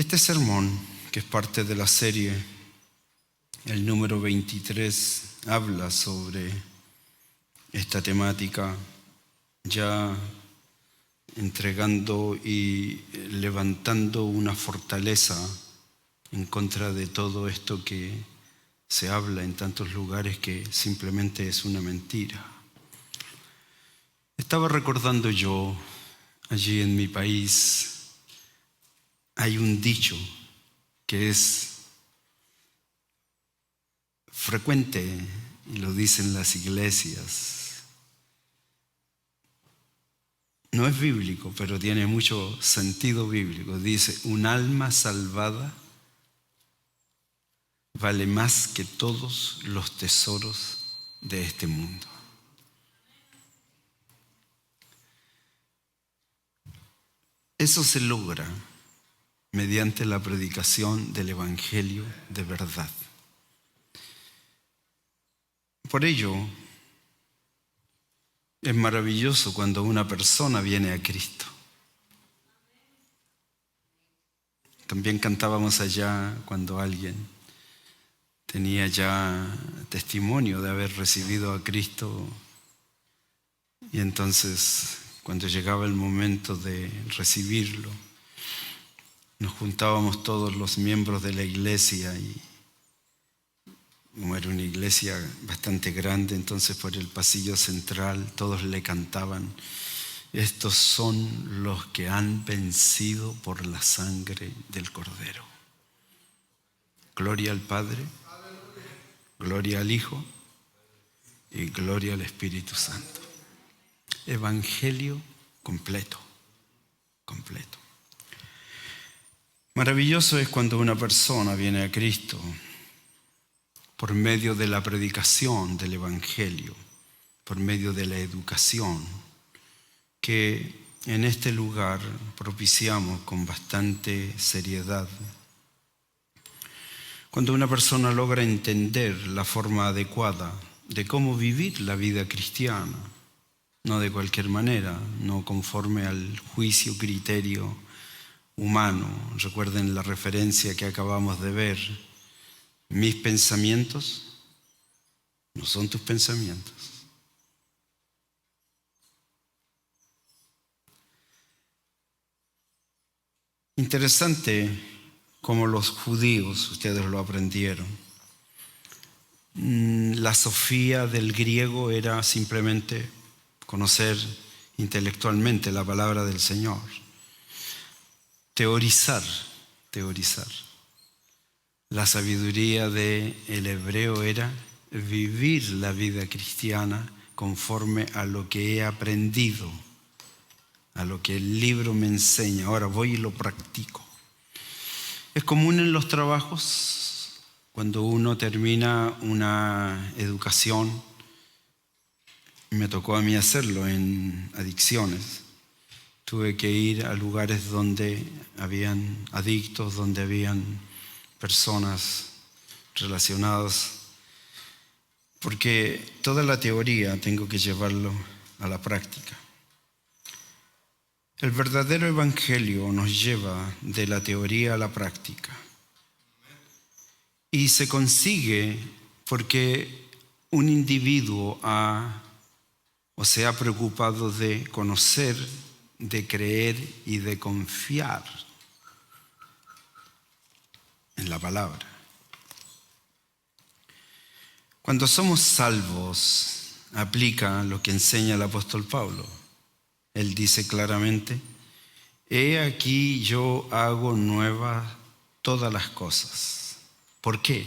Este sermón, que es parte de la serie, el número 23, habla sobre esta temática, ya entregando y levantando una fortaleza en contra de todo esto que se habla en tantos lugares que simplemente es una mentira. Estaba recordando yo, allí en mi país, hay un dicho que es frecuente y lo dicen las iglesias. No es bíblico, pero tiene mucho sentido bíblico. Dice, un alma salvada vale más que todos los tesoros de este mundo. Eso se logra mediante la predicación del Evangelio de verdad. Por ello, es maravilloso cuando una persona viene a Cristo. También cantábamos allá cuando alguien tenía ya testimonio de haber recibido a Cristo, y entonces cuando llegaba el momento de recibirlo, nos juntábamos todos los miembros de la iglesia y como era una iglesia bastante grande, entonces por el pasillo central todos le cantaban: estos son los que han vencido por la sangre del Cordero. Gloria al Padre, gloria al Hijo y gloria al Espíritu Santo. Evangelio completo, completo. Maravilloso es cuando una persona viene a Cristo por medio de la predicación del Evangelio, por medio de la educación, que en este lugar propiciamos con bastante seriedad. Cuando una persona logra entender la forma adecuada de cómo vivir la vida cristiana, no de cualquier manera, no conforme al juicio, criterio humano. Recuerden la referencia que acabamos de ver. Mis pensamientos no son tus pensamientos. Interesante cómo los judíos, ustedes lo aprendieron. La sofía del griego era simplemente conocer intelectualmente la palabra del Señor. Teorizar. La sabiduría del hebreo era vivir la vida cristiana conforme a lo que he aprendido, a lo que el libro me enseña. Ahora voy y lo practico. Es común en los trabajos, cuando uno termina una educación, me tocó a mí hacerlo en adicciones. Tuve que ir a lugares donde habían adictos, donde habían personas relacionadas, porque toda la teoría tengo que llevarlo a la práctica. El verdadero evangelio nos lleva de la teoría a la práctica. Y se consigue porque un individuo se ha preocupado de conocer, de creer y de confiar en la palabra. Cuando somos salvos, aplica lo que enseña el apóstol Pablo. Él dice claramente: he aquí yo hago nuevas todas las cosas. ¿Por qué?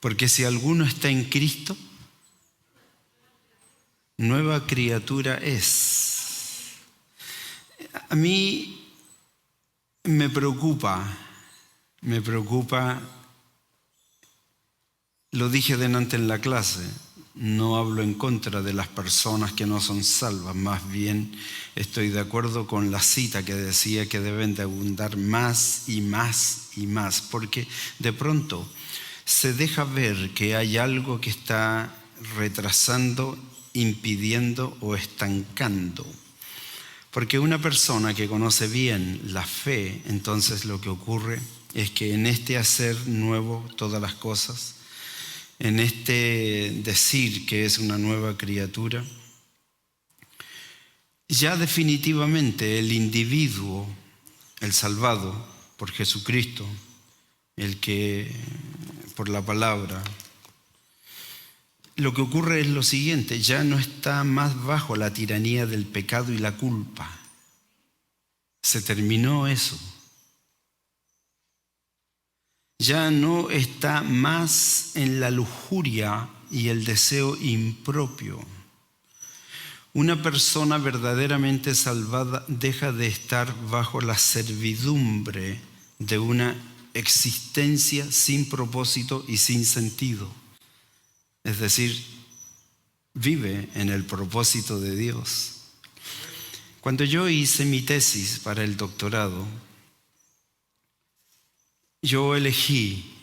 Porque si alguno está en Cristo, nueva criatura es. A mí me preocupa, lo dije delante en la clase, no hablo en contra de las personas que no son salvas, más bien estoy de acuerdo con la cita que decía que deben de abundar más y más y más, porque de pronto se deja ver que hay algo que está retrasando, impidiendo o estancando. Porque una persona que conoce bien la fe, entonces lo que ocurre es que en este hacer nuevo todas las cosas, en este decir que es una nueva criatura, ya definitivamente el individuo, el salvado por Jesucristo, el que por la palabra, lo que ocurre es lo siguiente: ya no está más bajo la tiranía del pecado y la culpa. Se terminó eso. Ya no está más en la lujuria y el deseo impropio. Una persona verdaderamente salvada deja de estar bajo la servidumbre de una existencia sin propósito y sin sentido. Es decir, vive en el propósito de Dios. Cuando yo hice mi tesis para el doctorado, yo elegí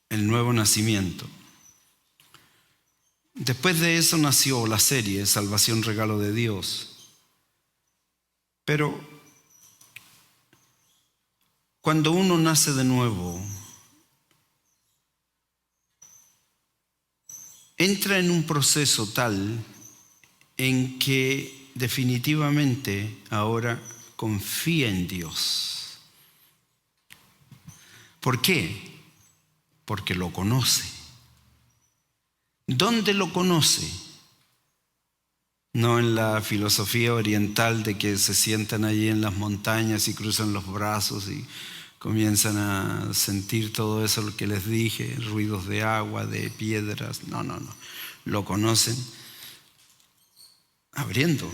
el nuevo nacimiento. Después de eso nació la serie Salvación, Regalo de Dios. Pero cuando uno nace de nuevo, entra en un proceso tal en que definitivamente ahora confía en Dios. ¿Por qué? Porque lo conoce. ¿Dónde lo conoce? No en la filosofía oriental de que se sientan allí en las montañas y cruzan los brazos y comienzan a sentir todo eso lo que les dije, ruidos de agua, de piedras. No. Lo conocen abriendo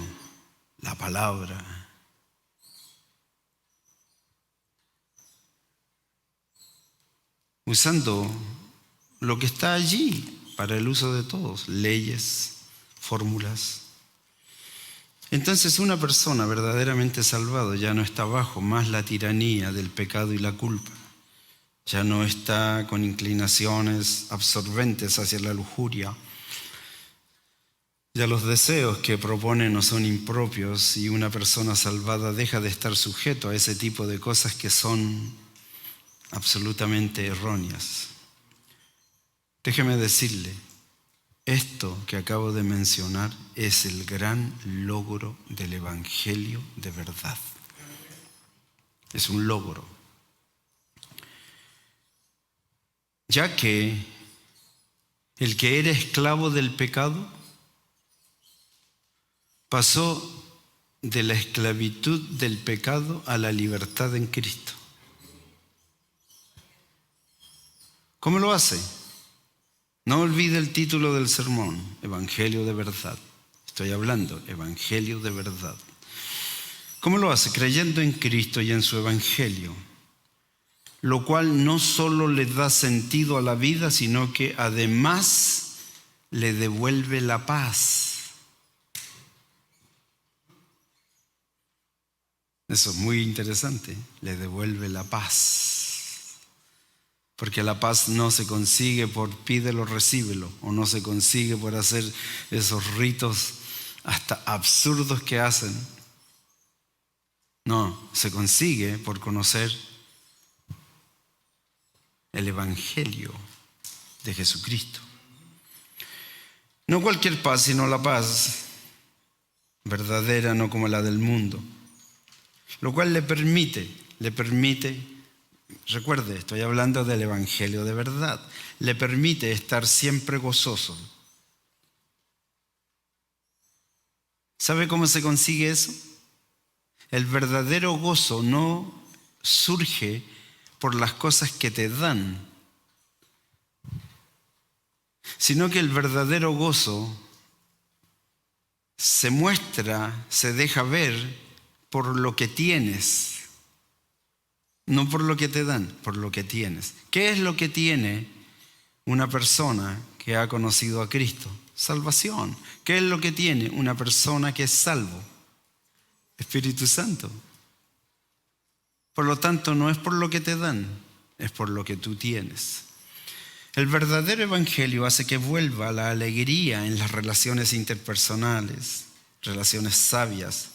la palabra. Usando lo que está allí para el uso de todos, leyes, fórmulas. Entonces una persona verdaderamente salvada ya no está bajo más la tiranía del pecado y la culpa. Ya no está con inclinaciones absorbentes hacia la lujuria. Ya los deseos que propone no son impropios y una persona salvada deja de estar sujeto a ese tipo de cosas que son absolutamente erróneas. Déjeme decirle, esto que acabo de mencionar es el gran logro del Evangelio de verdad. Es un logro. Ya que el que era esclavo del pecado pasó de la esclavitud del pecado a la libertad en Cristo. ¿Cómo lo hace? No olvide el título del sermón, Evangelio de verdad. Estoy hablando, Evangelio de verdad. ¿Cómo lo hace? Creyendo en Cristo y en su Evangelio, lo cual no solo le da sentido a la vida, sino que además le devuelve la paz. Eso es muy interesante, le devuelve la paz. Porque la paz no se consigue por pídelo, recíbelo, o no se consigue por hacer esos ritos hasta absurdos que hacen. No, se consigue por conocer el Evangelio de Jesucristo. No cualquier paz, sino la paz verdadera, no como la del mundo. Lo cual le permite, recuerde, estoy hablando del Evangelio de verdad, le permite estar siempre gozoso. ¿Sabe cómo se consigue eso? El verdadero gozo no surge por las cosas que te dan, sino que el verdadero gozo se muestra, se deja ver por lo que tienes, no por lo que te dan, por lo que tienes. ¿Qué es lo que tiene una persona que ha conocido a Cristo? Salvación. ¿Qué es lo que tiene una persona que es salvo? Espíritu Santo. Por lo tanto, no es por lo que te dan, es por lo que tú tienes. El verdadero evangelio hace que vuelva la alegría en las relaciones interpersonales, relaciones sabias.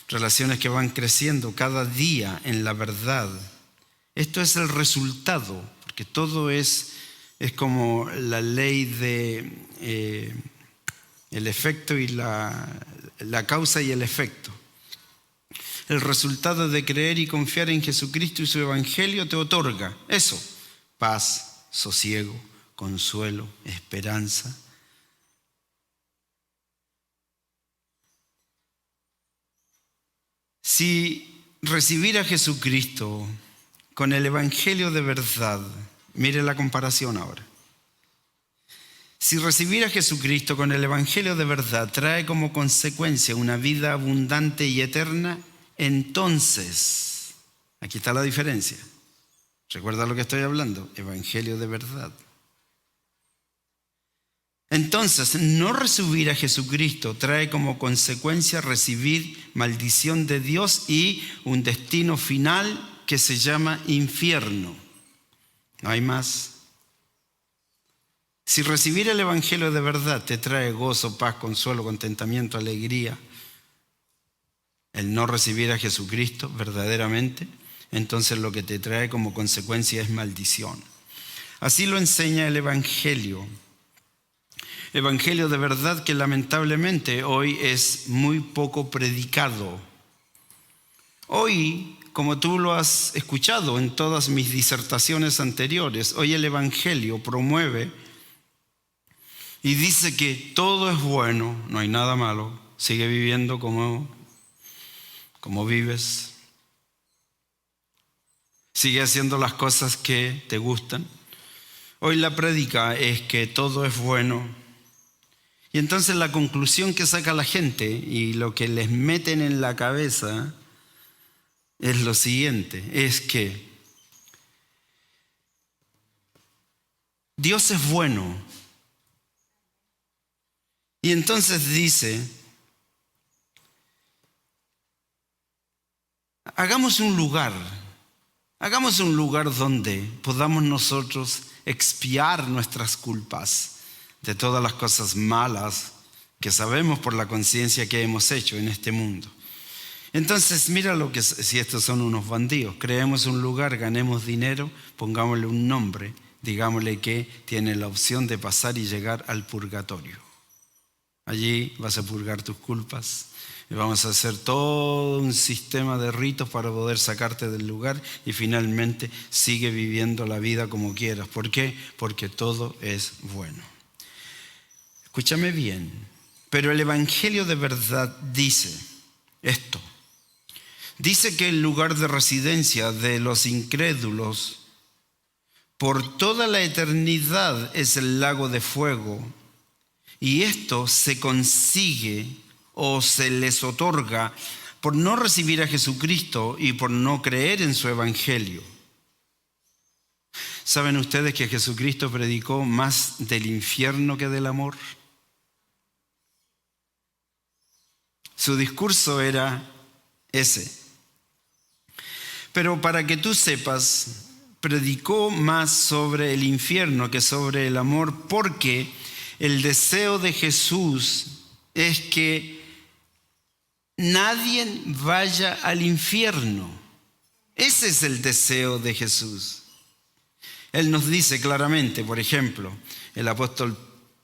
relaciones que van creciendo cada día en la verdad. Esto es el resultado, porque todo es como la ley de el efecto y la causa y el efecto. El resultado de creer y confiar en Jesucristo y su Evangelio te otorga eso: paz, sosiego, consuelo, esperanza. Si recibir a Jesucristo con el Evangelio de verdad, mire la comparación ahora. Si recibir a Jesucristo con el Evangelio de verdad trae como consecuencia una vida abundante y eterna, entonces, aquí está la diferencia. ¿Recuerda lo que estoy hablando? Evangelio de verdad. Entonces, no recibir a Jesucristo trae como consecuencia recibir maldición de Dios y un destino final que se llama infierno. No hay más. Si recibir el Evangelio de verdad te trae gozo, paz, consuelo, contentamiento, alegría, el no recibir a Jesucristo verdaderamente, entonces lo que te trae como consecuencia es maldición. Así lo enseña el Evangelio. Evangelio de verdad que lamentablemente hoy es muy poco predicado. Hoy, como tú lo has escuchado en todas mis disertaciones anteriores, hoy el Evangelio promueve y dice que todo es bueno, no hay nada malo, sigue viviendo como vives, sigue haciendo las cosas que te gustan. Hoy la prédica es que todo es bueno. Y entonces la conclusión que saca la gente y lo que les meten en la cabeza es lo siguiente, es que Dios es bueno. Y entonces dice, hagamos un lugar donde podamos nosotros expiar nuestras culpas de todas las cosas malas que sabemos por la conciencia que hemos hecho en este mundo. Entonces, mira lo que si estos son unos bandidos. Creemos un lugar, ganemos dinero, pongámosle un nombre, digámosle que tiene la opción de pasar y llegar al purgatorio. Allí vas a purgar tus culpas y vamos a hacer todo un sistema de ritos para poder sacarte del lugar y finalmente sigue viviendo la vida como quieras. ¿Por qué? Porque todo es bueno. Escúchame bien, pero el Evangelio de verdad dice esto. Dice que el lugar de residencia de los incrédulos por toda la eternidad es el lago de fuego. Y esto se consigue o se les otorga por no recibir a Jesucristo y por no creer en su Evangelio. ¿Saben ustedes que Jesucristo predicó más del infierno que del amor? Su discurso era ese. Pero para que tú sepas, predicó más sobre el infierno que sobre el amor, porque el deseo de Jesús es que nadie vaya al infierno. Ese es el deseo de Jesús. Él nos dice claramente, por ejemplo, el apóstol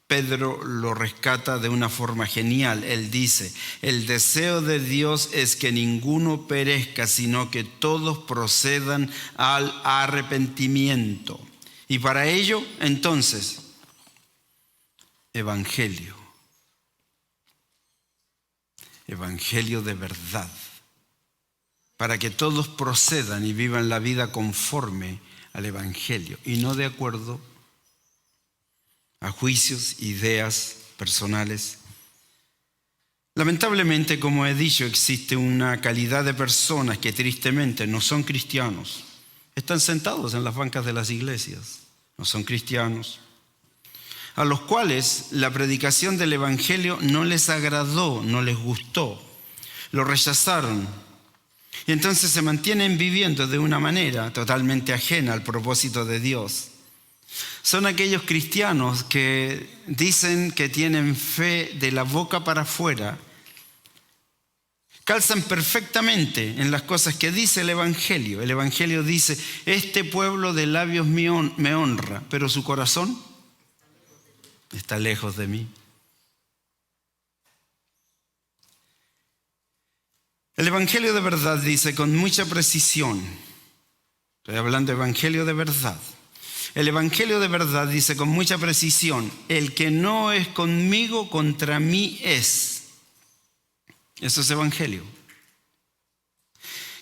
Pedro lo rescata de una forma genial. Él dice, el deseo de Dios es que ninguno perezca, sino que todos procedan al arrepentimiento. Y para ello, entonces, Evangelio de verdad, para que todos procedan y vivan la vida conforme al Evangelio y no de acuerdo a juicios, ideas personales. Lamentablemente, como he dicho, existe una calidad de personas que tristemente no son cristianos. Están sentados en las bancas de las iglesias, no son cristianos, a los cuales la predicación del Evangelio no les agradó, no les gustó, lo rechazaron. Y entonces se mantienen viviendo de una manera totalmente ajena al propósito de Dios. Son aquellos cristianos que dicen que tienen fe de la boca para afuera, calzan perfectamente en las cosas que dice el Evangelio. El Evangelio dice, este pueblo de labios me honra, pero su corazón está lejos de mí. El Evangelio de verdad dice con mucha precisión, estoy hablando de Evangelio de verdad. El Evangelio de verdad dice con mucha precisión, el que no es conmigo, contra mí es. Eso es Evangelio.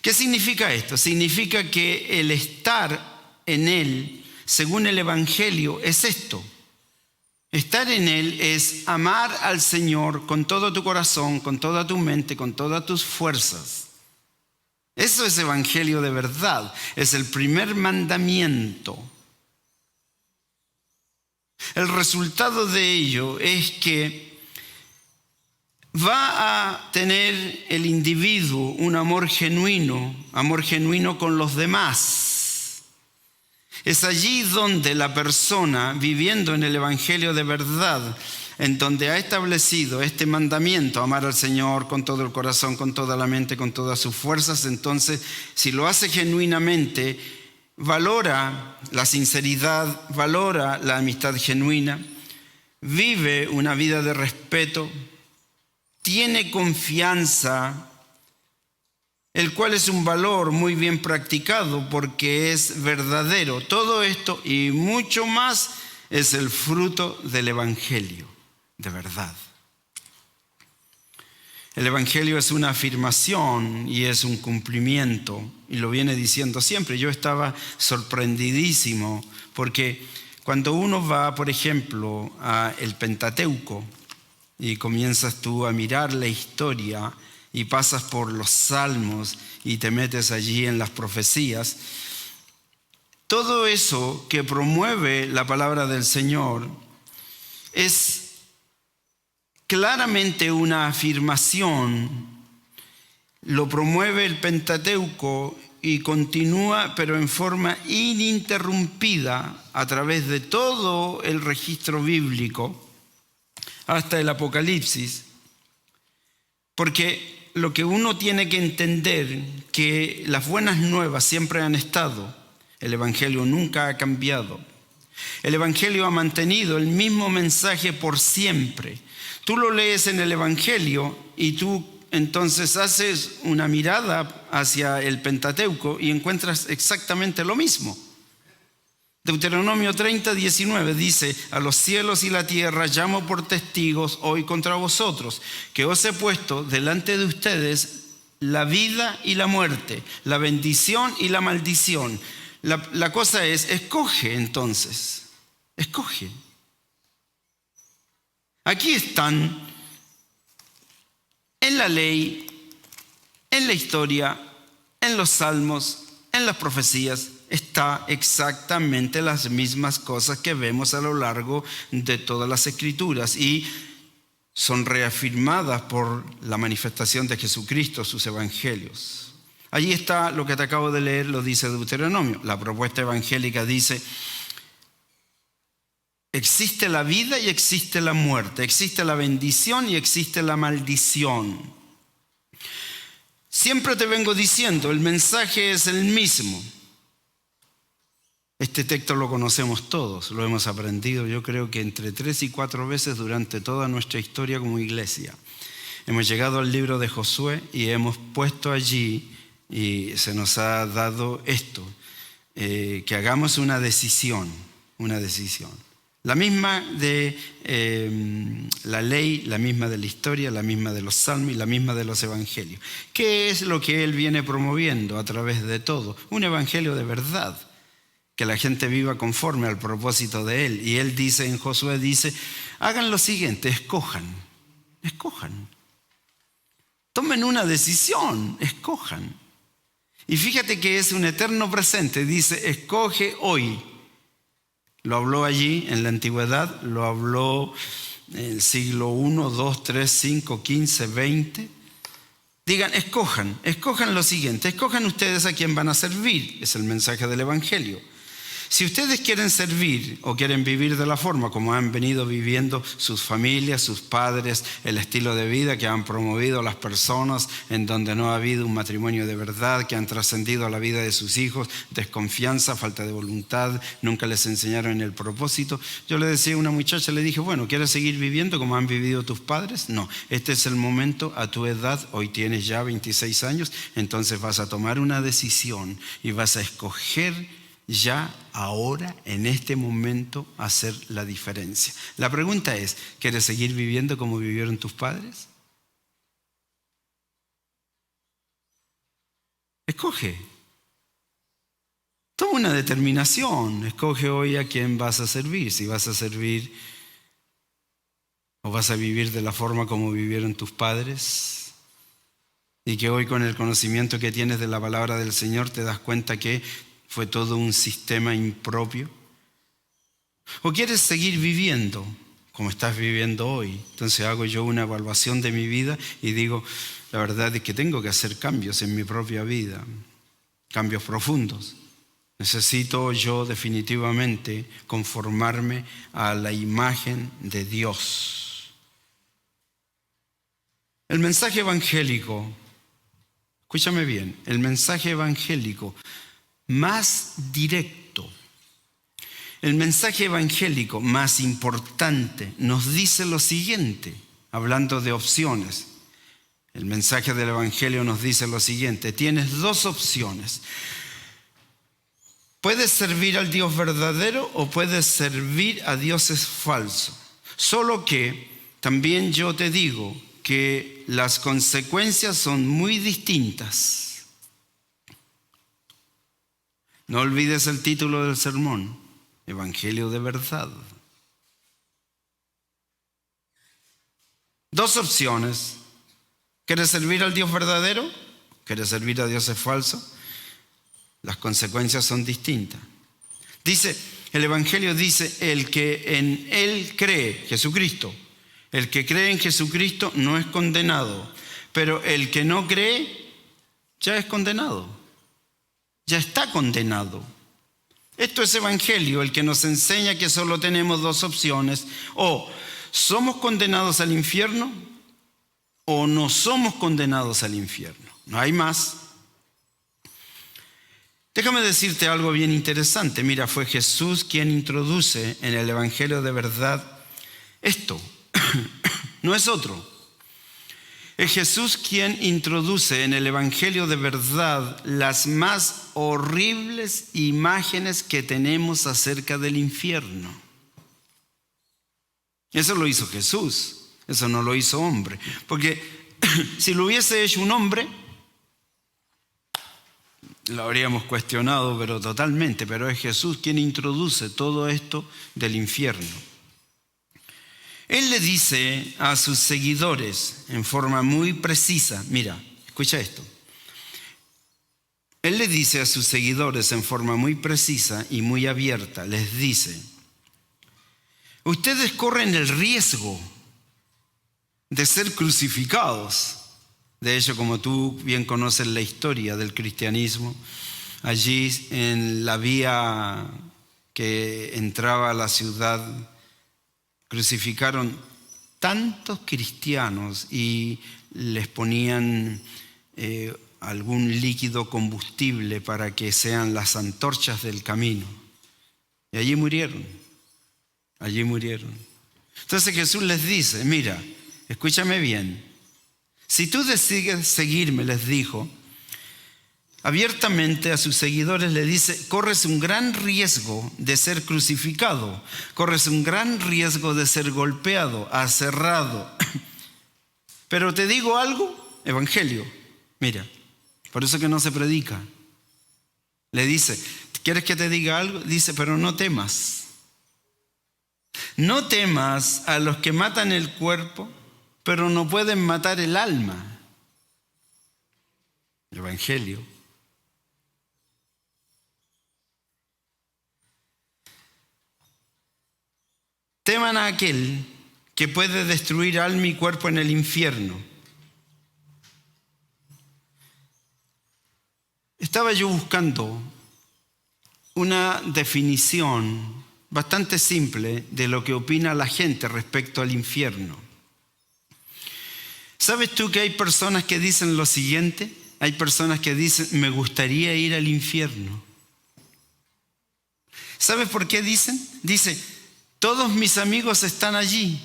¿Qué significa esto? Significa que el estar en Él, según el Evangelio, es esto. Estar en Él es amar al Señor con todo tu corazón, con toda tu mente, con todas tus fuerzas. Eso es Evangelio de verdad. Es el primer mandamiento. El resultado de ello es que va a tener el individuo un amor genuino con los demás. Es allí donde la persona, viviendo en el Evangelio de verdad, en donde ha establecido este mandamiento, amar al Señor con todo el corazón, con toda la mente, con todas sus fuerzas, entonces, si lo hace genuinamente, valora la sinceridad, valora la amistad genuina, vive una vida de respeto, tiene confianza, el cual es un valor muy bien practicado porque es verdadero. Todo esto y mucho más es el fruto del Evangelio, de verdad. El Evangelio es una afirmación y es un cumplimiento, y lo viene diciendo siempre. Yo estaba sorprendidísimo porque cuando uno va, por ejemplo, al Pentateuco y comienzas tú a mirar la historia y pasas por los salmos y te metes allí en las profecías, todo eso que promueve la palabra del Señor es claramente una afirmación. Lo promueve el Pentateuco y continúa, pero en forma ininterrumpida a través de todo el registro bíblico hasta el Apocalipsis, porque lo que uno tiene que entender, que las buenas nuevas siempre han estado, el Evangelio nunca ha cambiado. El Evangelio ha mantenido el mismo mensaje por siempre. Tú lo lees en el Evangelio y tú entonces haces una mirada hacia el Pentateuco y encuentras exactamente lo mismo. Deuteronomio 30:19 dice: a los cielos y la tierra llamo por testigos hoy contra vosotros, que os he puesto delante de ustedes la vida y la muerte, la bendición y la maldición. La cosa es, escoge entonces, escoge. Aquí están, en la ley, en la historia, en los salmos, en las profecías, está exactamente las mismas cosas que vemos a lo largo de todas las Escrituras y son reafirmadas por la manifestación de Jesucristo, sus evangelios. Allí está lo que te acabo de leer, lo dice Deuteronomio. La propuesta evangélica dice: existe la vida y existe la muerte, existe la bendición y existe la maldición. Siempre te vengo diciendo, el mensaje es el mismo. Este texto lo conocemos todos, lo hemos aprendido yo creo que entre 3 y 4 veces durante toda nuestra historia como iglesia. Hemos llegado al libro de Josué y hemos puesto allí y se nos ha dado esto, que hagamos una decisión. La misma de la ley, la misma de la historia, la misma de los salmos y la misma de los evangelios. ¿Qué es lo que él viene promoviendo a través de todo? Un evangelio de verdad, que la gente viva conforme al propósito de él. Y él dice en Josué, dice, hagan lo siguiente, escojan. Tomen una decisión, escojan. Y fíjate que es un eterno presente, dice, escoge hoy. Lo habló allí en la antigüedad, lo habló en el siglo I, II, III, V, XV, XX. Digan, escojan lo siguiente, escojan ustedes a quién van a servir, es el mensaje del Evangelio. Si ustedes quieren servir o quieren vivir de la forma como han venido viviendo sus familias, sus padres, el estilo de vida que han promovido las personas en donde no ha habido un matrimonio de verdad, que han trascendido a la vida de sus hijos, desconfianza, falta de voluntad, nunca les enseñaron el propósito. Yo le decía a una muchacha, le dije, bueno, ¿quieres seguir viviendo como han vivido tus padres? No, este es el momento a tu edad, hoy tienes ya 26 años, entonces vas a tomar una decisión y vas a escoger ya ahora, en este momento, hacer la diferencia. La pregunta es, ¿quieres seguir viviendo como vivieron tus padres? Escoge. Toma una determinación. Escoge hoy a quién vas a servir. Si vas a servir o vas a vivir de la forma como vivieron tus padres. Y que hoy, con el conocimiento que tienes de la palabra del Señor, te das cuenta que fue todo un sistema impropio. ¿O quieres seguir viviendo como estás viviendo hoy? Entonces hago yo una evaluación de mi vida y digo, la verdad es que tengo que hacer cambios en mi propia vida, cambios profundos. Necesito yo definitivamente conformarme a la imagen de Dios. El mensaje evangélico, escúchame bien, el mensaje evangélico más directo, el mensaje evangélico más importante nos dice lo siguiente, hablando de opciones. El mensaje del evangelio nos dice lo siguiente: tienes dos opciones. Puedes servir al Dios verdadero o puedes servir a dioses falsos. Solo que también yo te digo que las consecuencias son muy distintas. No olvides el título del sermón, Evangelio de verdad. Dos opciones. ¿Quieres servir al Dios verdadero? ¿Quieres servir a dioses falsos? Las consecuencias son distintas. Dice, el Evangelio dice, el que en Él cree, Jesucristo, el que cree en Jesucristo no es condenado, pero el que no cree ya es condenado. Ya está condenado. Esto es evangelio, el que nos enseña que solo tenemos dos opciones: o somos condenados al infierno o no somos condenados al infierno. No hay más. Déjame decirte algo bien interesante. Mira, fue Jesús quien introduce en el evangelio de verdad esto. No es otro. Es Jesús quien introduce en el evangelio de verdad las más horribles imágenes que tenemos acerca del infierno. Eso lo hizo Jesús, eso no lo hizo hombre. Porque si lo hubiese hecho un hombre, lo habríamos cuestionado, pero totalmente. Pero es Jesús quien introduce todo esto del infierno. Él le dice a sus seguidores en forma muy precisa, mira, escucha esto. Él le dice a sus seguidores en forma muy precisa y muy abierta, les dice, ustedes corren el riesgo de ser crucificados. De hecho, como tú bien conoces la historia del cristianismo, allí en la vía que entraba a la ciudad, crucificaron tantos cristianos y les ponían algún líquido combustible para que sean las antorchas del camino. Y allí murieron. Allí murieron. Entonces Jesús les dice, mira, escúchame bien. Si tú decides seguirme, les dijo, abiertamente a sus seguidores le dice, corres un gran riesgo de ser crucificado, corres un gran riesgo de ser golpeado, aserrado. Pero te digo algo, evangelio, mira, por eso que no se predica. Le dice, ¿quieres que te diga algo? Dice, pero no temas. No temas a los que matan el cuerpo, pero no pueden matar el alma. Evangelio. Teman a aquel que puede destruir alma y cuerpo en el infierno. Estaba yo buscando una definición bastante simple de lo que opina la gente respecto al infierno. ¿Sabes tú que hay personas que dicen lo siguiente? Hay personas que dicen, me gustaría ir al infierno. ¿Sabes por qué dicen? Dice, todos mis amigos están allí.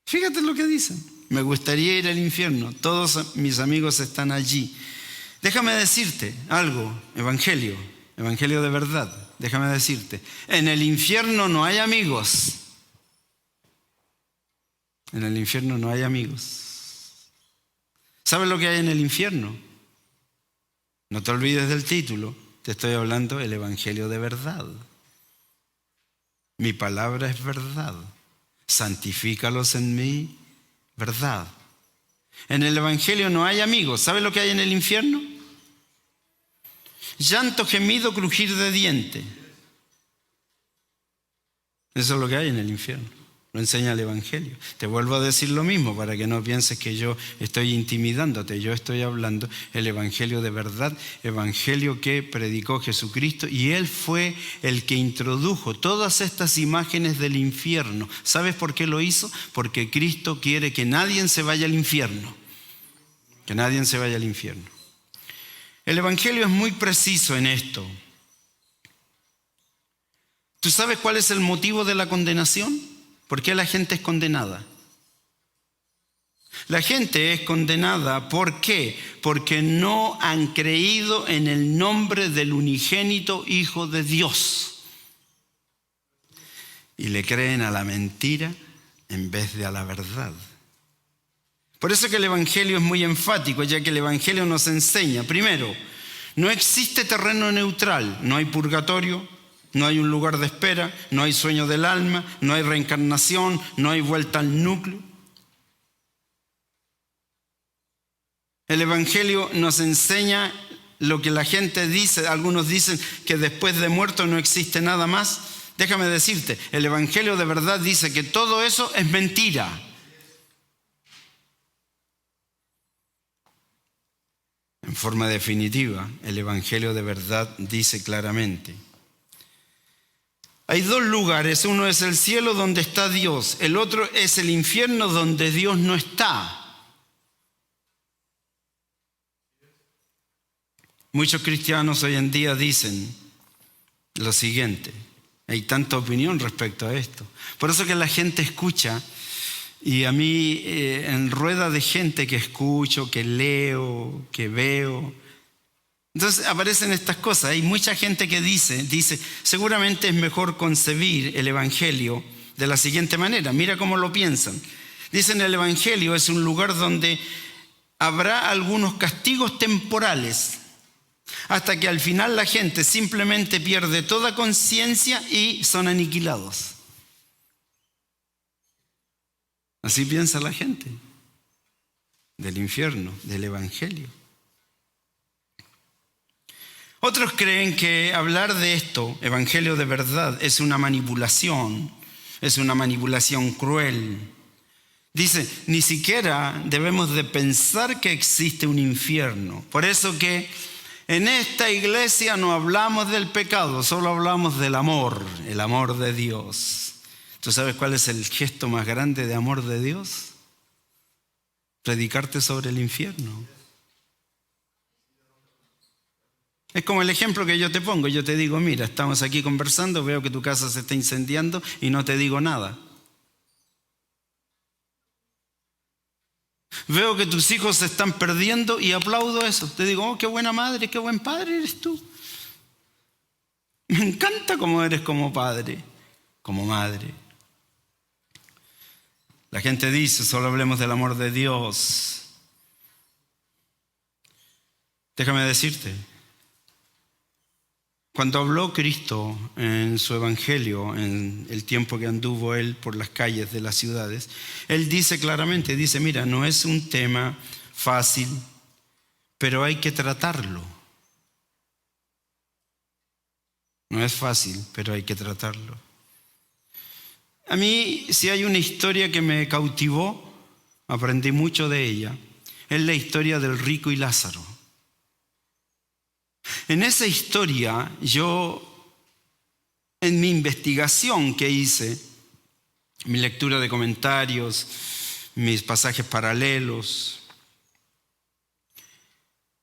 Fíjate lo que dicen. Me gustaría ir al infierno. Todos mis amigos están allí. Déjame decirte algo, evangelio de verdad. Déjame decirte, en el infierno no hay amigos. En el infierno no hay amigos. ¿Sabes lo que hay en el infierno? No te olvides del título. Te estoy hablando del evangelio de verdad. Mi palabra es verdad. Santifícalos en mi verdad. En el evangelio no hay amigos. ¿Sabes lo que hay en el infierno? Llanto, gemido, crujir de diente. Eso es lo que hay en el infierno. Lo enseña el evangelio. Te vuelvo a decir lo mismo para que no pienses que yo estoy intimidándote. Yo estoy hablando el evangelio de verdad, evangelio que predicó Jesucristo, y Él fue el que introdujo todas estas imágenes del infierno. ¿Sabes por qué lo hizo? Porque Cristo quiere que nadie se vaya al infierno. Que nadie se vaya al infierno. El evangelio es muy preciso en esto. ¿Tú sabes cuál es el motivo de la condenación? ¿Por qué la gente es condenada? La gente es condenada, ¿por qué? Porque no han creído en el nombre del unigénito Hijo de Dios. Y le creen a la mentira en vez de a la verdad. Por eso que el evangelio es muy enfático, ya que el evangelio nos enseña, primero, no existe terreno neutral, no hay purgatorio, no hay un lugar de espera, no hay sueño del alma, no hay reencarnación, no hay vuelta al núcleo. El evangelio nos enseña lo que la gente dice. Algunos dicen que después de muerto no existe nada más. Déjame decirte, el evangelio de verdad dice que todo eso es mentira. En forma definitiva, el evangelio de verdad dice claramente: hay dos lugares, uno es el cielo donde está Dios, el otro es el infierno donde Dios no está. Muchos cristianos hoy en día dicen lo siguiente, hay tanta opinión respecto a esto. Por eso que la gente escucha, y a mí en rueda de gente que escucho, que leo, que veo, entonces aparecen estas cosas. Hay mucha gente que dice, seguramente es mejor concebir el evangelio de la siguiente manera. Mira cómo lo piensan. Dicen, el evangelio es un lugar donde habrá algunos castigos temporales, hasta que al final la gente simplemente pierde toda conciencia y son aniquilados. Así piensa la gente del infierno, del evangelio. Otros creen que hablar de esto, evangelio de verdad, es una manipulación cruel. Dice, ni siquiera debemos de pensar que existe un infierno. Por eso que en esta iglesia no hablamos del pecado, solo hablamos del amor, el amor de Dios. ¿Tú sabes cuál es el gesto más grande de amor de Dios? Predicarte sobre el infierno. Es como el ejemplo que yo te pongo. Yo te digo, mira, estamos aquí conversando, veo que tu casa se está incendiando y no te digo nada. Veo que tus hijos se están perdiendo y aplaudo eso. Te digo, oh, qué buena madre, qué buen padre eres tú. Me encanta cómo eres como padre, como madre. La gente dice, solo hablemos del amor de Dios. Déjame decirte, cuando habló Cristo en su evangelio, en el tiempo que anduvo Él por las calles de las ciudades, Él dice claramente, dice, mira, no es un tema fácil, pero hay que tratarlo. No es fácil, pero hay que tratarlo. A mí, si hay una historia que me cautivó, aprendí mucho de ella, es la historia del rico y Lázaro. En esa historia, yo, en mi investigación que hice, mi lectura de comentarios, mis pasajes paralelos,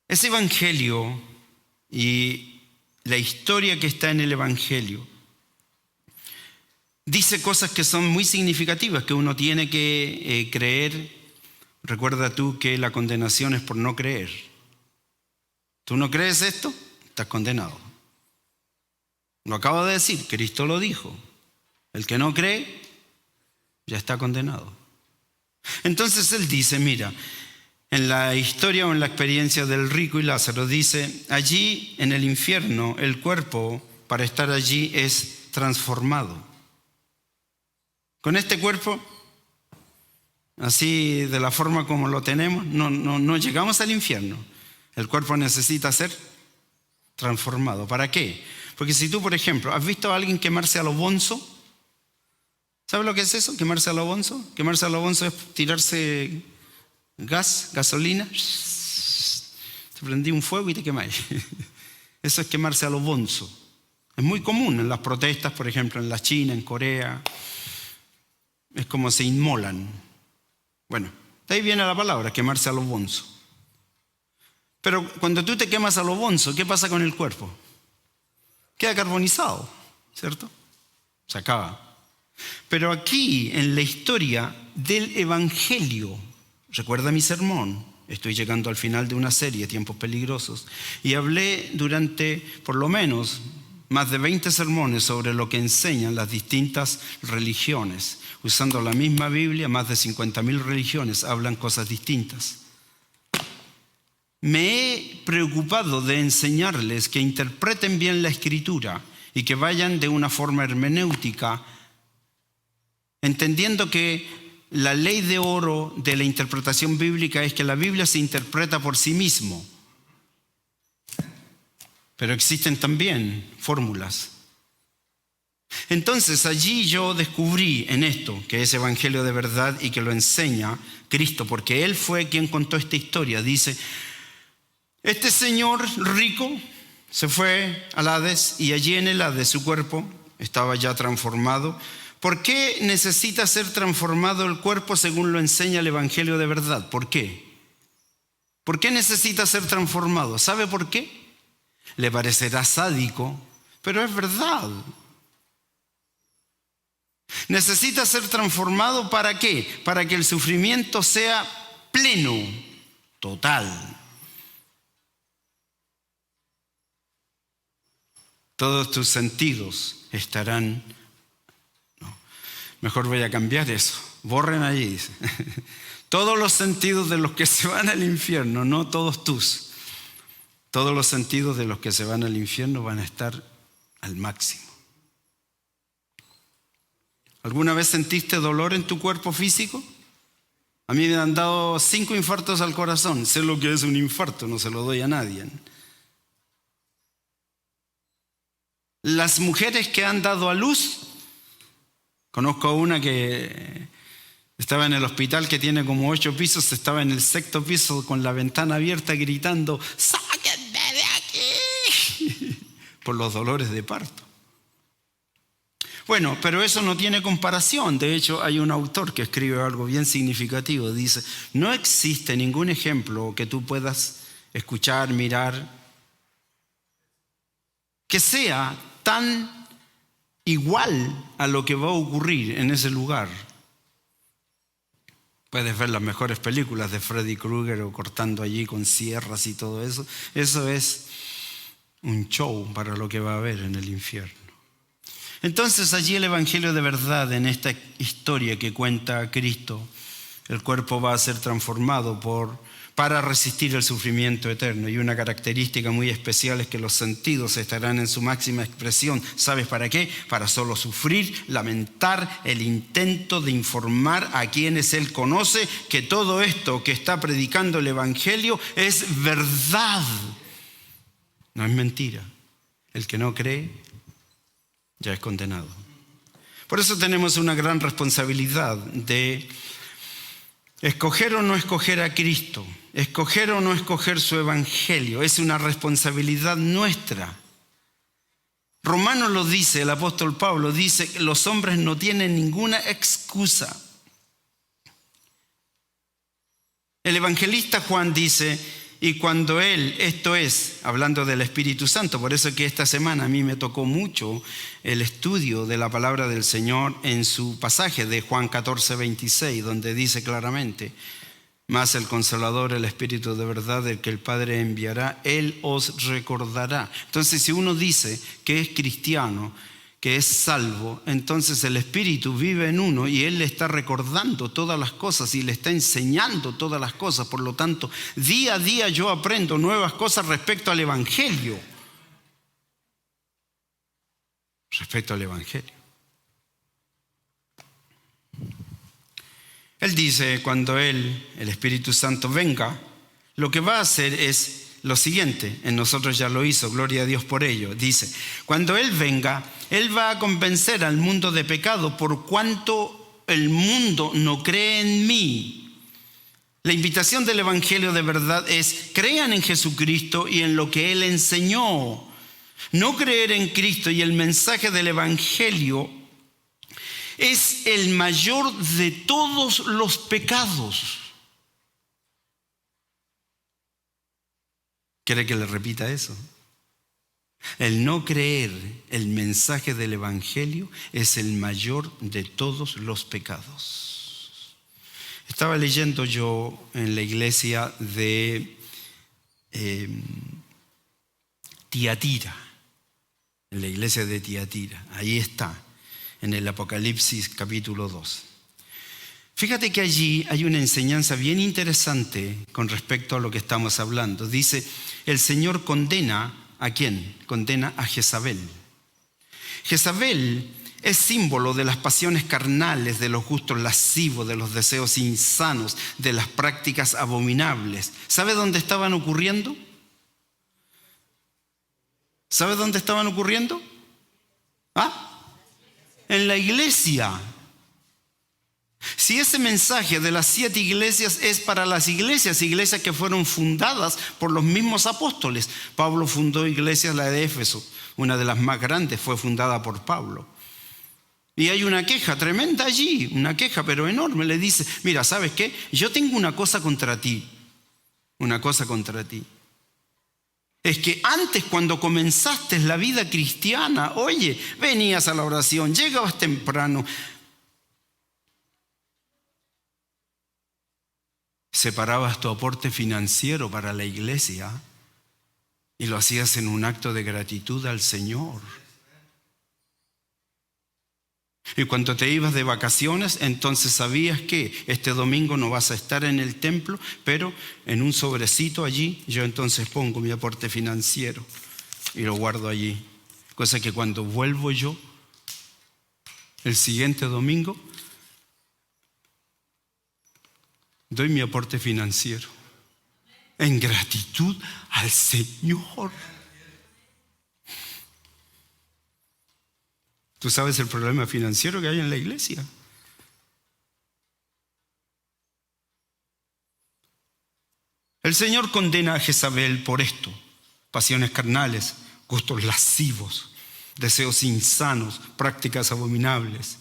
ese evangelio y la historia que está en el evangelio dice cosas que son muy significativas, que uno tiene que creer. Recuerda tú que la condenación es por no creer. ¿Tú no crees esto? Estás condenado. Lo acabo de decir, Cristo lo dijo. El que no cree, ya está condenado. Entonces Él dice, mira, en la historia o en la experiencia del rico y Lázaro, dice, allí en el infierno, el cuerpo para estar allí es transformado. Con este cuerpo, así de la forma como lo tenemos, no llegamos al infierno. El cuerpo necesita ser transformado. ¿Para qué? Porque si tú, por ejemplo, has visto a alguien quemarse a lo bonzo, ¿sabes lo que es eso? Quemarse a lo bonzo. Quemarse a lo bonzo es tirarse gasolina, te prendí un fuego y te quemáis. Eso es quemarse a lo bonzo. Es muy común en las protestas, por ejemplo, en la China, en Corea. Es como se inmolan. Bueno, de ahí viene la palabra, quemarse a lo bonzo. Pero cuando tú te quemas a lo bonzo, ¿qué pasa con el cuerpo? Queda carbonizado, ¿cierto? Se acaba. Pero aquí, en la historia del Evangelio, recuerda mi sermón, estoy llegando al final de una serie, Tiempos Peligrosos, y hablé durante, por lo menos, más de 20 sermones sobre lo que enseñan las distintas religiones. Usando la misma Biblia, más de 50.000 religiones hablan cosas distintas. Me he preocupado de enseñarles que interpreten bien la Escritura y que vayan de una forma hermenéutica, entendiendo que la ley de oro de la interpretación bíblica es que la Biblia se interpreta por sí mismo. Pero existen también fórmulas. Entonces allí yo descubrí en esto que es evangelio de verdad y que lo enseña Cristo, porque Él fue quien contó esta historia. Dice, este señor rico se fue al Hades y allí en el Hades su cuerpo estaba ya transformado. ¿Por qué necesita ser transformado el cuerpo según lo enseña el evangelio de verdad? ¿Por qué? ¿Por qué necesita ser transformado? ¿Sabe por qué? Le parecerá sádico, pero es verdad. Necesita ser transformado ¿para qué? Para que el sufrimiento sea pleno, total. Todos tus sentidos estarán... No, mejor voy a cambiar eso. Borren allí, dice. Todos los sentidos de los que se van al infierno, no todos tus. Todos los sentidos de los que se van al infierno van a estar al máximo. ¿Alguna vez sentiste dolor en tu cuerpo físico? A mí me han dado 5 infartos al corazón. Sé lo que es un infarto, no se lo doy a nadie. Las mujeres que han dado a luz, conozco a una que estaba en el hospital que tiene como 8 pisos, estaba en el 6º piso con la ventana abierta gritando, ¡sáquenme de aquí! Por los dolores de parto. Bueno, pero eso no tiene comparación. De hecho, hay un autor que escribe algo bien significativo. Dice, no existe ningún ejemplo que tú puedas escuchar, mirar, que sea tan igual a lo que va a ocurrir en ese lugar. Puedes ver las mejores películas de Freddy Krueger o cortando allí con sierras y todo eso. Eso es un show para lo que va a haber en el infierno. Entonces allí el evangelio de verdad, en esta historia que cuenta Cristo, el cuerpo va a ser transformado para resistir el sufrimiento eterno. Y una característica muy especial es que los sentidos estarán en su máxima expresión. ¿Sabes para qué? Para solo sufrir, lamentar el intento de informar a quienes Él conoce que todo esto que está predicando el evangelio es verdad. No es mentira. El que no cree ya es condenado. Por eso tenemos una gran responsabilidad de Escoger o no escoger a Cristo, escoger o no escoger su evangelio, es una responsabilidad nuestra. Romanos lo dice, el apóstol Pablo dice que los hombres no tienen ninguna excusa. El evangelista Juan dice, y cuando él, esto es, hablando del Espíritu Santo, por eso que esta semana a mí me tocó mucho el estudio de la palabra del Señor en su pasaje de Juan 14:26, donde dice claramente, mas el Consolador, el Espíritu de verdad, el que el Padre enviará, Él os recordará. Entonces, si uno dice que es cristiano, que es salvo, entonces el Espíritu vive en uno y Él le está recordando todas las cosas y le está enseñando todas las cosas. Por lo tanto, día a día yo aprendo nuevas cosas respecto al Evangelio. Respecto al Evangelio. Él dice, cuando Él, el Espíritu Santo, venga, lo que va a hacer es lo siguiente, en nosotros ya lo hizo, gloria a Dios por ello. Dice, cuando Él venga, Él va a convencer al mundo de pecado por cuanto el mundo no cree en mí. La invitación del Evangelio de verdad es, crean en Jesucristo y en lo que Él enseñó. No creer en Cristo y el mensaje del Evangelio es el mayor de todos los pecados. ¿Quiere que le repita eso? El no creer el mensaje del Evangelio es el mayor de todos los pecados. Estaba leyendo yo en la iglesia de Tiatira, en la iglesia de Tiatira, ahí está, en el Apocalipsis capítulo 2. Fíjate que allí hay una enseñanza bien interesante con respecto a lo que estamos hablando. Dice, el Señor condena, ¿a quién? Condena a Jezabel. Jezabel es símbolo de las pasiones carnales, de los gustos lascivos, de los deseos insanos, de las prácticas abominables. ¿Sabe dónde estaban ocurriendo? ¿Sabe dónde estaban ocurriendo? ¿Ah? En la iglesia. Si ese mensaje de las 7 iglesias es para las iglesias que fueron fundadas por los mismos apóstoles. Pablo fundó iglesias, la de Éfeso, una de las más grandes, fue fundada por Pablo. Y hay una queja tremenda allí, una queja pero enorme. Le dice, mira, ¿sabes qué? Yo tengo una cosa contra ti, Es que antes, cuando comenzaste la vida cristiana, oye, venías a la oración, llegabas temprano, separabas tu aporte financiero para la iglesia y lo hacías en un acto de gratitud al Señor. Y cuando te ibas de vacaciones, entonces sabías que este domingo no vas a estar en el templo, pero en un sobrecito allí yo entonces pongo mi aporte financiero y lo guardo allí. Cosa que cuando vuelvo yo el siguiente domingo, doy mi aporte financiero en gratitud al Señor. ¿Tú sabes el problema financiero que hay en la iglesia? El Señor condena a Jezabel por esto: pasiones carnales, gustos lascivos, deseos insanos, prácticas abominables.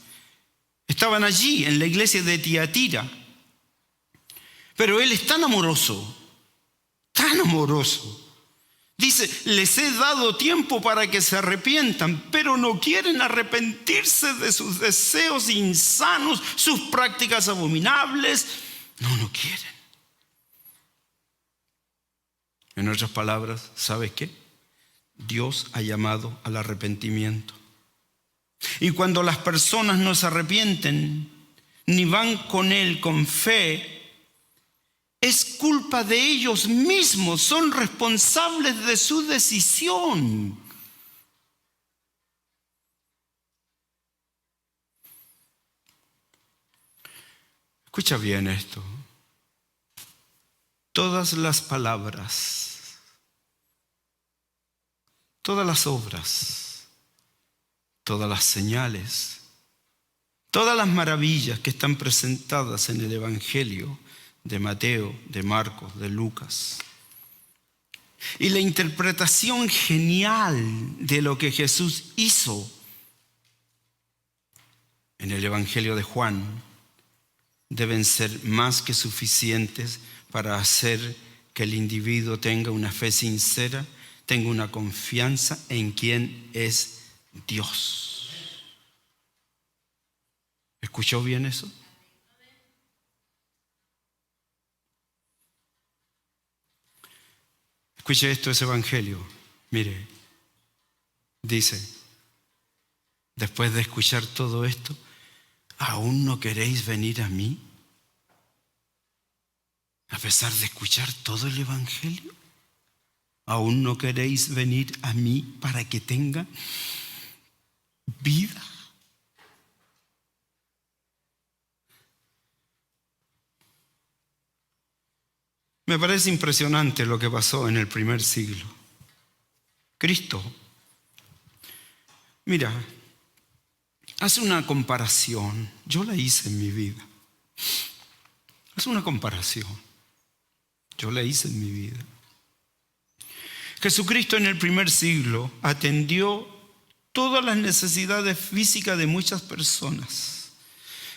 Estaban allí en la iglesia de Tiatira. Pero Él es tan amoroso. Dice, les he dado tiempo para que se arrepientan, pero no quieren arrepentirse de sus deseos insanos, sus prácticas abominables. No quieren. En otras palabras, ¿sabes qué? Dios ha llamado al arrepentimiento. Y cuando las personas no se arrepienten, ni van con Él con fe, es culpa de ellos mismos, son responsables de su decisión. Escucha bien esto. Todas las palabras, todas las obras, todas las señales, todas las maravillas que están presentadas en el Evangelio de Mateo, de Marcos, de Lucas. Y la interpretación genial de lo que Jesús hizo en el Evangelio de Juan deben ser más que suficientes para hacer que el individuo tenga una fe sincera, tenga una confianza en quién es Dios. ¿Escuchó bien eso? Escuche esto, ese evangelio. Mire, dice, después de escuchar todo esto, ¿aún no queréis venir a mí? A pesar de escuchar todo el evangelio, ¿aún no queréis venir a mí para que tenga vida? Me parece impresionante lo que pasó en el primer siglo. Cristo, mira, hace una comparación. Yo la hice en mi vida. Hace una comparación. Yo la hice en mi vida. Jesucristo en el primer siglo atendió todas las necesidades físicas de muchas personas.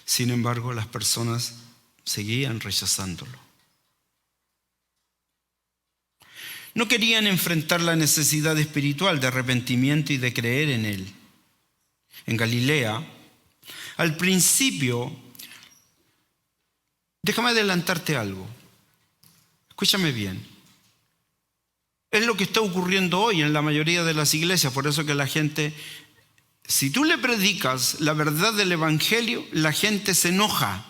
Sin embargo, las personas seguían rechazándolo. No querían enfrentar la necesidad espiritual de arrepentimiento y de creer en Él. En Galilea, al principio, déjame adelantarte algo. Escúchame bien. Es lo que está ocurriendo hoy en la mayoría de las iglesias. Por eso que la gente, si tú le predicas la verdad del evangelio, la gente se enoja.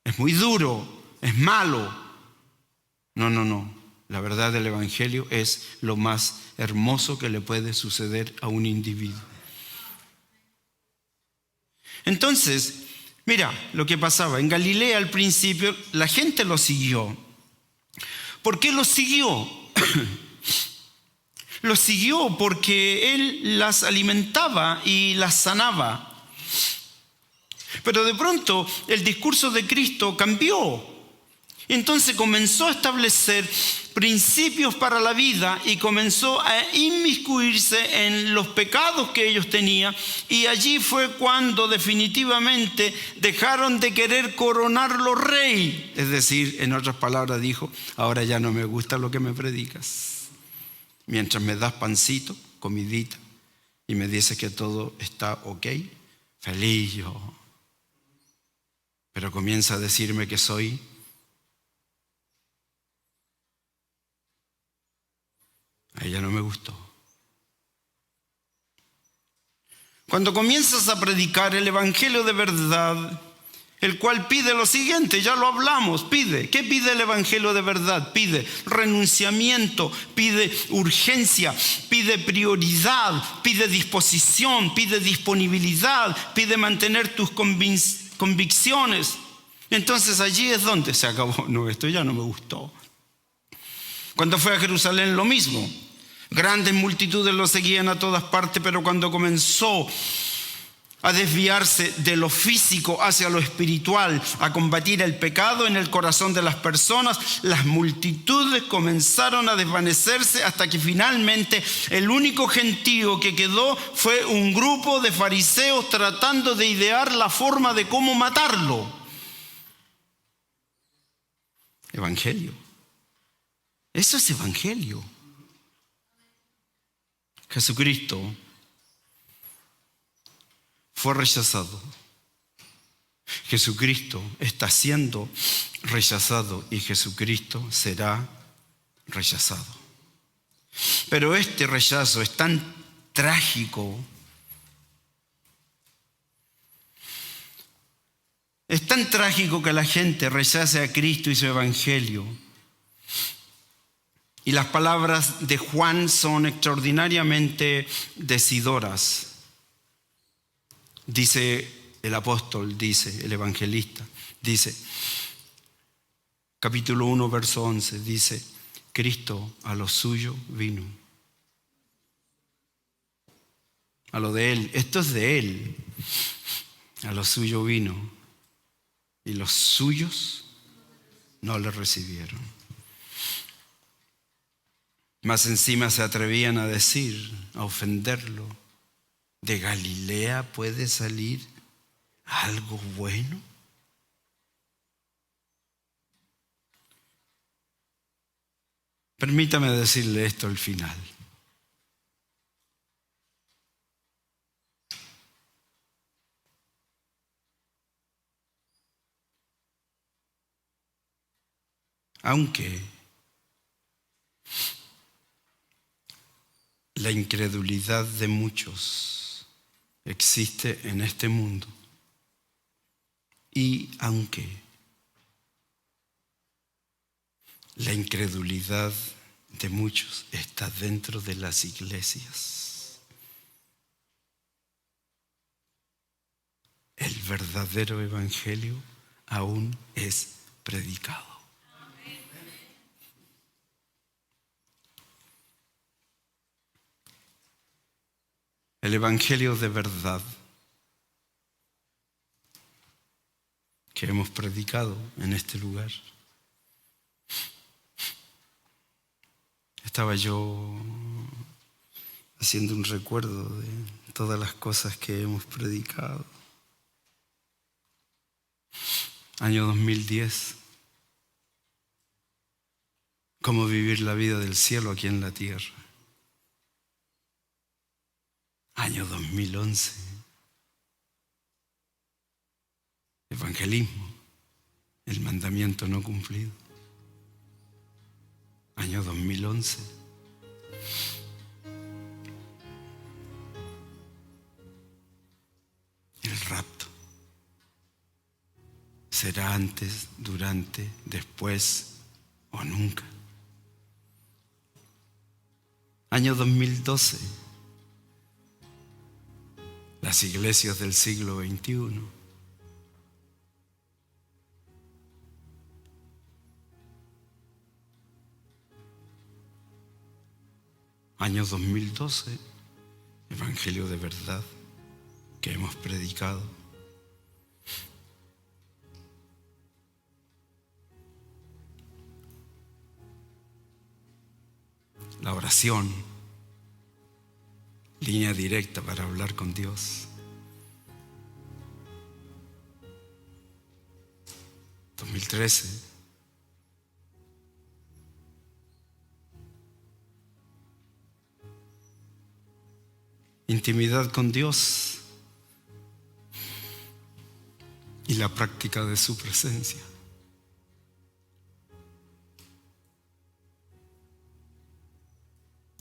Es muy duro, es malo. No. La verdad del evangelio es lo más hermoso que le puede suceder a un individuo. Entonces, mira lo que pasaba. En Galilea al principio la gente lo siguió. ¿Por qué lo siguió? Lo siguió porque Él las alimentaba y las sanaba. Pero de pronto el discurso de Cristo cambió. Entonces comenzó a establecer principios para la vida y comenzó a inmiscuirse en los pecados que ellos tenían, y allí fue cuando definitivamente dejaron de querer coronarlo rey. Es decir, en otras palabras dijo, ahora ya no me gusta lo que me predicas. Mientras me das pancito, comidita, y me dices que todo está ok, feliz yo. Pero comienza a decirme que soy a ella no me gustó. Cuando comienzas a predicar el evangelio de verdad, el cual pide lo siguiente, ya lo hablamos, pide. ¿Qué pide el evangelio de verdad? Pide renunciamiento, pide urgencia, pide prioridad, pide disposición, pide disponibilidad, pide mantener tus convicciones. Entonces allí es donde se acabó. No, esto ya no me gustó. Cuando fue a Jerusalén lo mismo. Grandes multitudes lo seguían a todas partes, pero cuando comenzó a desviarse de lo físico hacia lo espiritual, a combatir el pecado en el corazón de las personas, las multitudes comenzaron a desvanecerse hasta que finalmente el único gentío que quedó fue un grupo de fariseos tratando de idear la forma de cómo matarlo. Evangelio. Eso es evangelio. Jesucristo fue rechazado. Jesucristo está siendo rechazado y Jesucristo será rechazado. Pero este rechazo es tan trágico. Es tan trágico que la gente rechace a Cristo y su evangelio. Y las palabras de Juan son extraordinariamente decidoras. Dice el apóstol, dice el evangelista, dice, capítulo 1, verso 11, dice, Cristo a lo suyo vino. A lo de Él, esto es de Él, a lo suyo vino. y los suyos no le recibieron. Más encima se atrevían a decir, a ofenderlo: ¿de Galilea puede salir algo bueno? Permítame decirle esto al final. Aunque la incredulidad de muchos existe en este mundo, y aunque la incredulidad de muchos está dentro de las iglesias, el verdadero evangelio aún es predicado. El evangelio de verdad que hemos predicado en este lugar. Estaba yo haciendo un recuerdo de todas las cosas que hemos predicado. Año 2010. Cómo vivir la vida del cielo aquí en la tierra. Año 2011. Evangelismo, el mandamiento no cumplido. Año 2011. El rapto. ¿Será antes, durante, después o nunca? Año 2012. Las iglesias del siglo XXI. Año 2012, evangelio de verdad que hemos predicado. La oración, línea directa para hablar con Dios. 2013. Intimidad con Dios y la práctica de su presencia.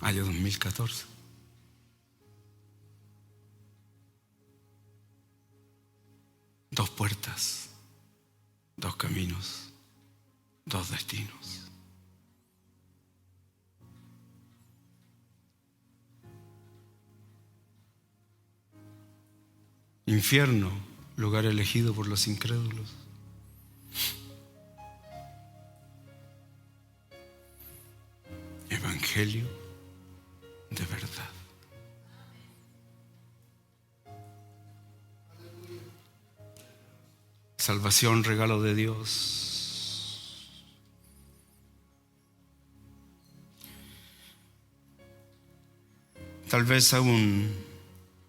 Año 2014. Dos puertas, dos caminos, dos destinos. Infierno, lugar elegido por los incrédulos. Evangelio de verdad. Salvación, regalo de Dios. Tal vez aún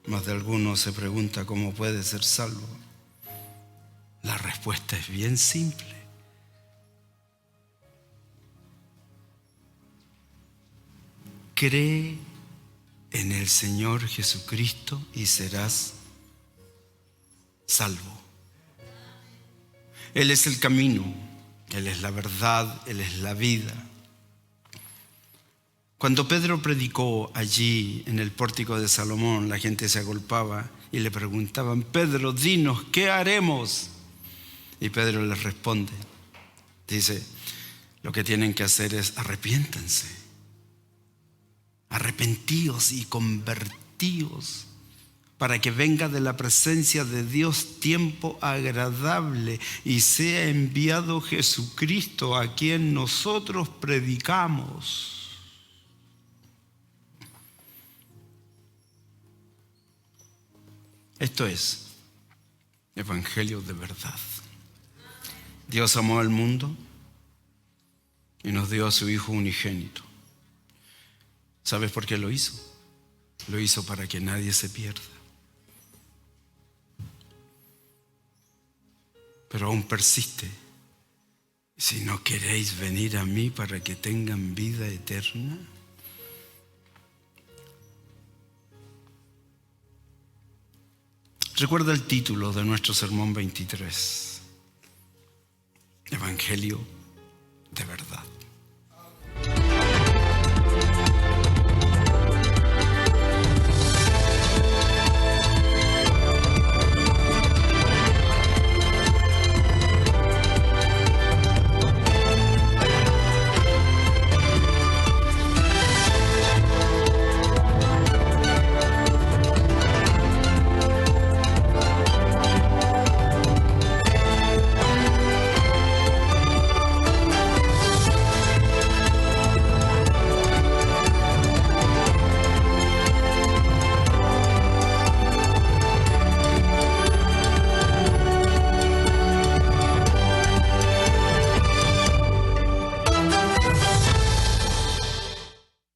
más de alguno se pregunta cómo puede ser salvo. La respuesta es bien simple. Cree en el Señor Jesucristo y serás salvo. Él es el camino, Él es la verdad, Él es la vida. Cuando Pedro predicó allí en el pórtico de Salomón, la gente se agolpaba y le preguntaban: Pedro, dinos, ¿qué haremos? Y Pedro les responde, dice: lo que tienen que hacer es arrepiéntanse, arrepentíos y convertíos, para que venga de la presencia de Dios tiempo agradable y sea enviado Jesucristo, a quien nosotros predicamos. Esto es evangelio de verdad. Dios amó al mundo y nos dio a su Hijo unigénito. ¿Sabes por qué lo hizo? Lo hizo para que nadie se pierda. Pero aún persiste. Si no queréis venir a mí para que tengan vida eterna. Recuerda el título de nuestro sermón 23. Evangelio de verdad.